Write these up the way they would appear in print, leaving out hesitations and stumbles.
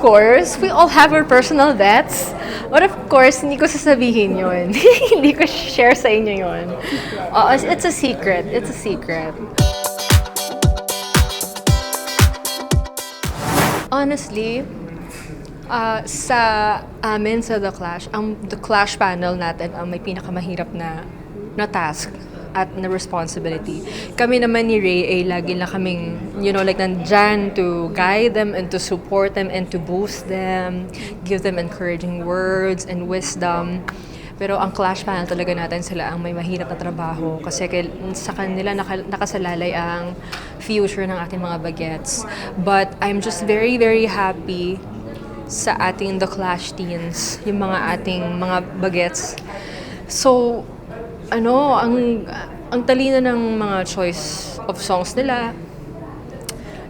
course, we all have our personal debts. But of course, hindi ko sasabihin yun. Hindi ko share sa inyo yun. It's a secret. It's a secret. Honestly, sa amin sa The Clash, ang The Clash panel natin ang may pinakamahirap na task at na responsibility. Kami naman ni Ray ay lagi na kaming, like nandyan to guide them and to support them and to boost them, give them encouraging words and wisdom. Pero ang Clash panel talaga natin sila ang may mahirap na trabaho kasi sa kanila nakasalalay ang future ng ating mga bagets. But I'm just very, very happy sa ating The Clash teens, yung mga ating mga bagets. So, ang talino ng mga choice of songs nila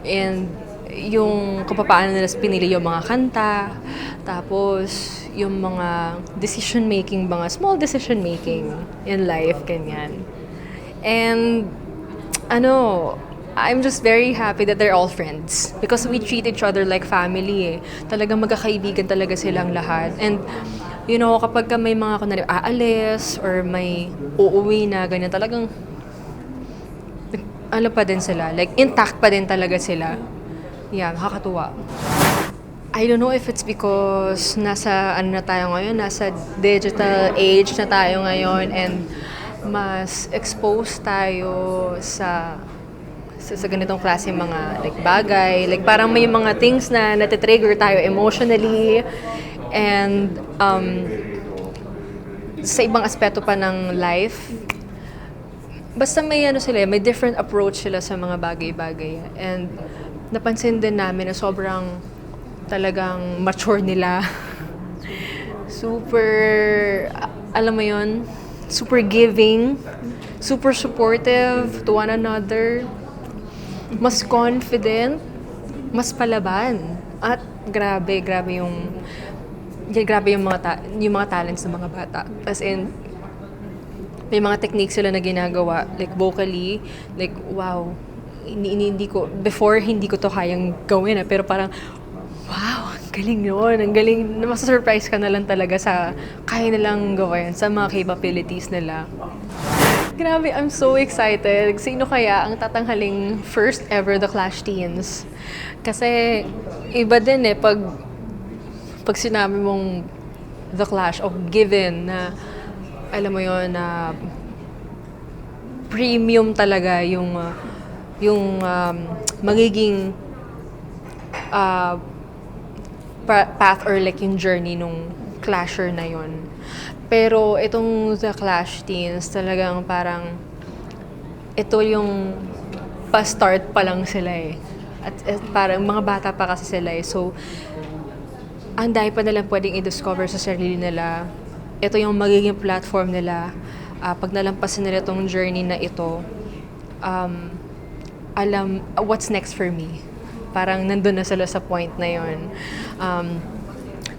and yung kung paano nila pinili yung mga kanta, tapos yung mga decision-making, mga small decision-making in life, ganyan. And, I'm just very happy that they're all friends because we treat each other like family eh. Talagang magkakaibigan talaga silang lahat. And, kapag may mga kunwari aalis or may uuwi na ganyan, talagang pa din sila. Like, intact pa din talaga sila. Yeah, nakakatuwa. I don't know if it's because nasa na tayo ngayon, nasa digital age na tayo ngayon and mas exposed tayo sa ganitong klase mga like bagay. Like parang may mga things na natitrigger tayo emotionally and sa ibang aspeto pa ng life. Basta may may different approach sila sa mga bagay-bagay. And napansin din namin na sobrang talagang mature nila. Super, alam mo yun, super giving, super supportive to one another, mas confident, mas palaban. At grabe yung mga talents ng mga bata. As in, may mga techniques sila na ginagawa, like vocally, like wow, hindi ko to kayang gawin pero parang wow, ang galing yun, ang galing, masa-surprise ka na lang talaga sa kaya nilang gawin, sa mga capabilities nila. Grabe, I'm so excited. Sino kaya ang tatanghaling first ever The Clash Teens? Kasi iba din pag sinabi mong The Clash of given na alam mo yon na premium talaga yung magiging path or like yung journey nung clasher na yon. Pero itong The Clash Teens talagang parang ito yung pa-start pa lang sila eh. At parang mga bata pa kasi sila eh. So, ang dahil pa nilang pwedeng i-discover sa sarili nila. Ito yung magiging platform nila. Pag nalampasan nila itong journey na ito, alam, what's next for me? Parang nandun na sila sa point na yun.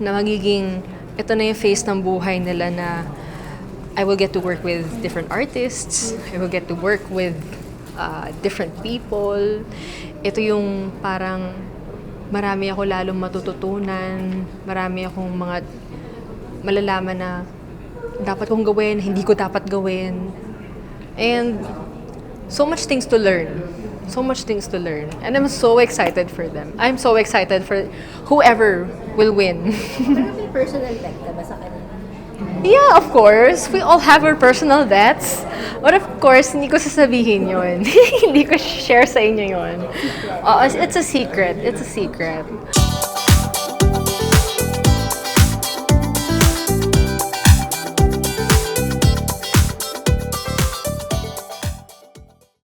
Na magiging, ito na yung phase ng buhay nila na I will get to work with different artists. I will get to work with different people. Ito yung parang marami ako lalong matututunan. Marami akong mga malalaman na dapat kong gawin, hindi ko dapat gawin. And so much things to learn. So much things to learn. And I'm so excited for them. I'm so excited for whoever will win. May personal debt ka ba sa kanila? Yeah, of course. We all have our personal debts. But of course, hindi ko sasabihin yun. Hindi ko share sa inyo yun. It's a secret. It's a secret.